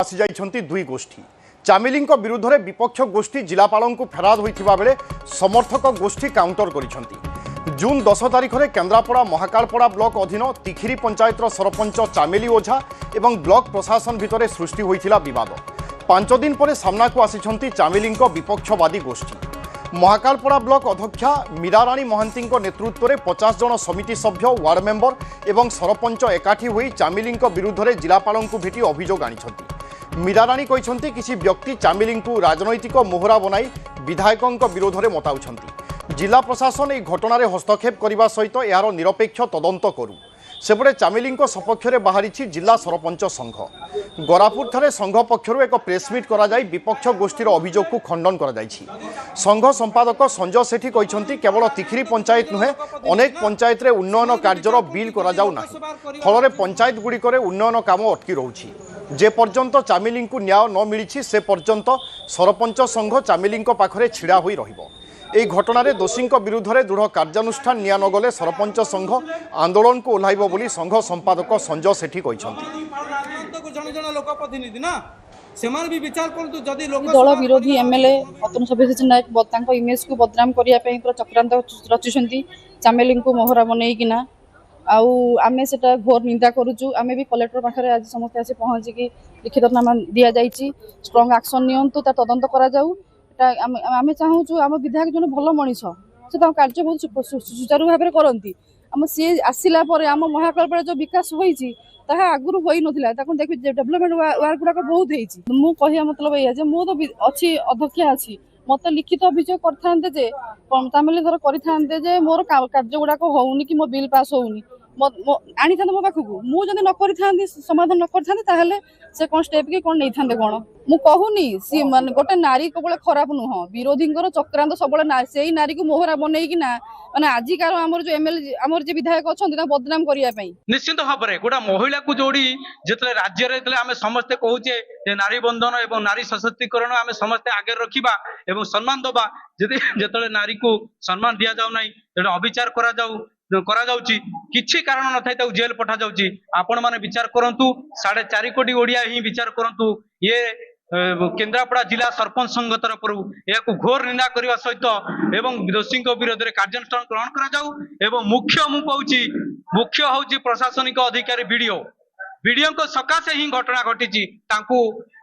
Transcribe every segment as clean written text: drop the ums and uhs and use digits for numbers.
आसी जाइछन्ति दुई गोष्ठी चामिली विरुद्ध में विपक्ष गोष्ठी जिलापाल को फेराद होता बेले समर्थक गोष्ठी काउंटर कर जून 10 तारिख में केन्द्रापड़ा महाकालपड़ा ब्लॉक अधीन तिखिरी पंचायत सरपंच चामेली ओझा एवं ब्लॉक प्रशासन भितर सृष्टि होता विवाद 5 दिन पर सामना को आसी चामेली विपक्षवादी गोष्ठी महाकालपड़ा ब्लॉक अध्यक्षा मीराराणी महांती नेतृत्व में 50 जन समिति सभ्य वार्ड मेंबर एवं सरपंच एकाठी होई चामेली विरुद्ध में जिलापाल को भेटी अभियोग आनी मीराराणी कहते किसी व्यक्ति चामेली को राजनैतिक मोहरा बनाई विधायकों विरोध में मताउछन्ति जिला प्रशासन यह घटना हस्तक्षेप करने सहित यार निरपेक्ष तदंत करू सेपटे चामेली सपक्ष में बाहरी जिला सरपंच संघ गरापुर ठारे संघ पक्षर एक प्रेसमिट कर विपक्ष गोष्ठीर अभियोग को खंडन कर संघ संपादक संजय सेठी कहते केवल तिखिरी पंचायत नुहे अनेक पंचायत रे उन्नयन कार्यर बिल करा फल पंचायत गुड़िक उन्नयन काम अटकी रोचे जे पर्यंत चामेली को न्याय न मिली से पर्यंत सरपंच संघ चामेली पाखरे छिड़ा होई रहिबो। এই ঘটনার দোষী বিরুদ্ধে দৃঢ় কার্যানুষ্ঠান নিয়া নগলে सरपंच संघ आंदोलन को ओह्लाइब बोली संघ संपादक संजय सेठी दल विरोधी एमएलए अतनु सब्यसाची नायक इमेज को बदनाम करने चक्रांत रचुंट चामेली को मोहरा बनईकिना आमे सेटा घोर निंदा करुचु आमे भी कलेक्टर पाखे आज समस्त आसी पहुँचिकी लिखितनामा दि जाइए स्ट्रंग एक्शन नियंतु ता तदंत करा जाऊ आमे चाहूँ आम विधायक जन भल मनीष से कार्य बहुत सुचारू भाव में करती आम सी आसला आम महाकालपड़ा जो विकास होती आगुरी हो नाला देख डेभलपमेंट वर्क गुड़ाक बहुत होती मु कह मतलब ये मु तो अच्छी अध्यक्षा अच्छी मत लिखित अभियोग करते जे चामेली धर करते मोर कार्य गुड़ाक होनी कि मो बिल पास होनी आनी था मो पाखक मुझे न कर समाधान न कर से कौन स्टेप कि कौन नहीं था कौन मु कहूनी सी मान गोटे नारी केवल खराब नुह विरोधी चक्रांत सब से नारी को मोहरा बनईकिना माने आजिकार आमर जो एमएलए आमर जो विधायक अच्छा बदनाम करने निश्चित भाव में गोटा महिला को जोड़ी जिते राज्य आम समस्ते कहूचे नारी बंधन और नारी सशक्तिकरण आम समस्ते आगे रखा और सम्मान दबा जिते नारी को सम्मान दि जाऊना अविचार किसी कारण न था जेल पठा जाउची आपण माने विचार करंतु 4.5 कोटी ओडिया ही विचार करंतु ये केन्द्रापड़ा जिला सरपंच संघ तरफ या घोर निंदा करने सहित एवं दोषी विरोध में कार्यानुष्ठान ग्रहण करा जाऊ एवं मुख्य हूँ प्रशासनिक अधिकारी बीडीओ को सकाशे ही घटना घटी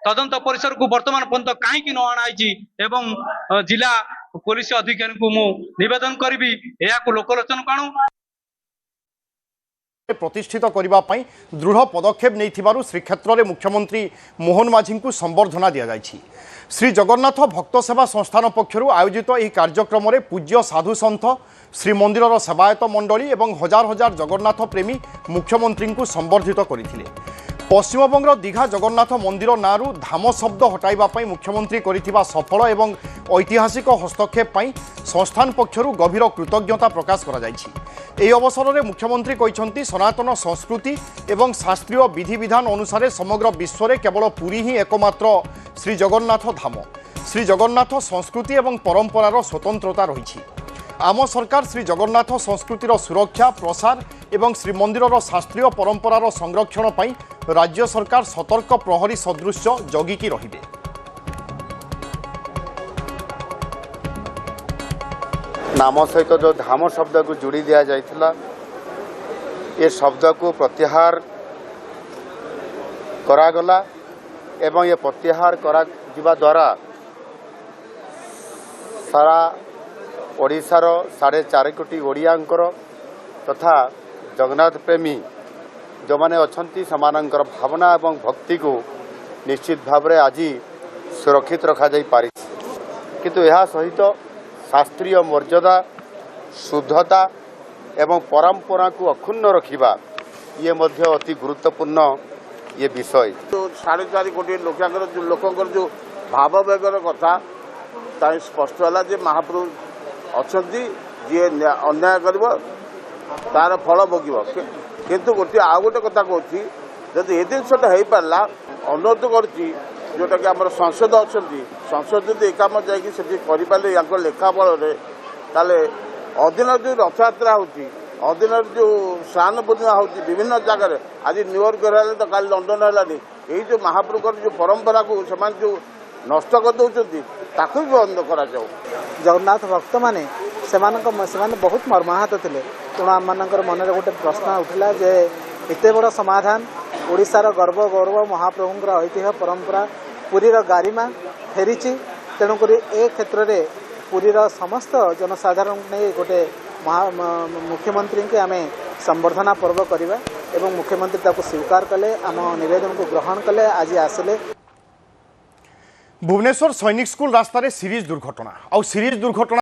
तदंत परिसर को वर्तमान पर्यंत कहीं न अणाई एवं जिला पुलिस अधिकारी को मु निवेदन करी या लोकलोचन काणु प्रतिष्ठित करने दृढ़ पदक्षेप नहीं श्रीक्षेत्र में मुख्यमंत्री मोहन माझी को संबर्धना दि जाएगी। श्री जगन्नाथ भक्त सेवा संस्थान पक्षर आयोजित यह कार्यक्रम में पूज्य साधु सन्थ श्रीमंदिर सेवायत मंडली और हजार हजार जगन्नाथ प्रेमी मुख्यमंत्री को संबर्धित करते पश्चिमबंगर दीघा जगन्नाथ मंदिर नारू धाम शब्द हटाइवाई मुख्यमंत्री करिथिबा सफल एवं ऐतिहासिक हस्तक्षेप संस्थान पक्षर गभीर कृतज्ञता प्रकाश करा जायछि। एही अवसर में मुख्यमंत्री कहते सनातन संस्कृति एवं शास्त्रीय विधि विधान अनुसार समग्र विश्व में केवल पुरी ही एकमात्र श्री जगन्नाथ धाम श्री जगन्नाथ संस्कृति एवं परंपरार स्वतंत्रता रही आम सरकार श्री जगन्नाथ संस्कृतिर सुरक्षा प्रसार एवं श्रीमंदिर शास्त्रीय परंपरार संरक्षण पर राज्य सरकार सतर्क प्रहरी सदृश जगिकी रहिबे। नाम सहित जो धाम शब्द को जोड़ी दिया जाइथिला ये शब्द को प्रत्याहार करागला एवं ये प्रत्याहार करा जिबा द्वारा सारा ओडिशार 4.5 कोटी ओडियांकर तथा जगन्नाथ प्रेमी जो माने अछंती समानंकर भावना एवं भक्ति को निश्चित भाव में आज सुरक्षित रखा जाई पारि किंतु यह सहित शास्त्रीय मर्यादा शुद्धता एवं परंपरा को अक्षुण्ण रखिबा ये मध्य अति गुरुत्वपूर्ण ये विषय तो 4.5 कोटी लोकंकर जो भाववेगर कथा ताई स्पष्ट है महाप्रभु अच्छा जी अन्याय कर तार फल भोग किंतु गोटे आउ गोटे कथा कहूँ जब ये जिनसा हो पारा अनुरोध करुच्ची जोटा कि आम संसद अच्छा संसद जो काम जाकि करें लेखा बल अधीन जो रथयात्रा होती ଅଦିନରେ ଯେଉଁ ସ୍ନାନ ପୂର୍ଣ୍ଣିମା ହେଉଛି ବିଭିନ୍ନ ଜାଗାରେ ଆଜି ନ୍ୟୁୟର୍କ ହେଲାନି ତ କାଲି ଲଣ୍ଡନ ହେଲାନି ଏଇ ଯେଉଁ ମହାପ୍ରଭୁଙ୍କର ଯେଉଁ ପରମ୍ପରାକୁ ସେମାନେ ଯେଉଁ ନଷ୍ଟ କରିଦେଉଛନ୍ତି ତାକୁ ବି ବନ୍ଦ କରାଯାଉ। ଜଗନ୍ନାଥ ଭକ୍ତମାନେ ସେମାନେ ବହୁତ ମର୍ମାହତ ଥିଲେ। ତେଣୁ ଆମମାନଙ୍କର ମନରେ ଗୋଟେ ପ୍ରଶ୍ନ ଉଠିଲା ଯେ ଏତେ ବଡ଼ ସମାଧାନ ଓଡ଼ିଶାର ଗର୍ବ ଗୌରବ ମହାପ୍ରଭୁଙ୍କର ଐତିହ୍ୟ ପରମ୍ପରା ପୁରୀର ଗାରିମା ଫେରିଛି। ତେଣୁକରି ଏ କ୍ଷେତ୍ରରେ ପୁରୀର ସମସ୍ତ ଜନସାଧାରଣଙ୍କୁ ନେଇ ଗୋଟେ ମୁଖ୍ୟମନ୍ତ୍ରୀଙ୍କୁ ଆମେ ସମ୍ବର୍ଦ୍ଧନା ପର୍ବ କରିବା ଏବଂ ମୁଖ୍ୟମନ୍ତ୍ରୀ ତାକୁ ସ୍ୱୀକାର କଲେ, ଆମ ନିବେଦନକୁ ଗ୍ରହଣ କଲେ, ଆଜି ଆସିଲେ। भुवनेश्वर सैनिक स्कूल रास्तार सीरीज दुर्घटना आ सीरीज दुर्घटना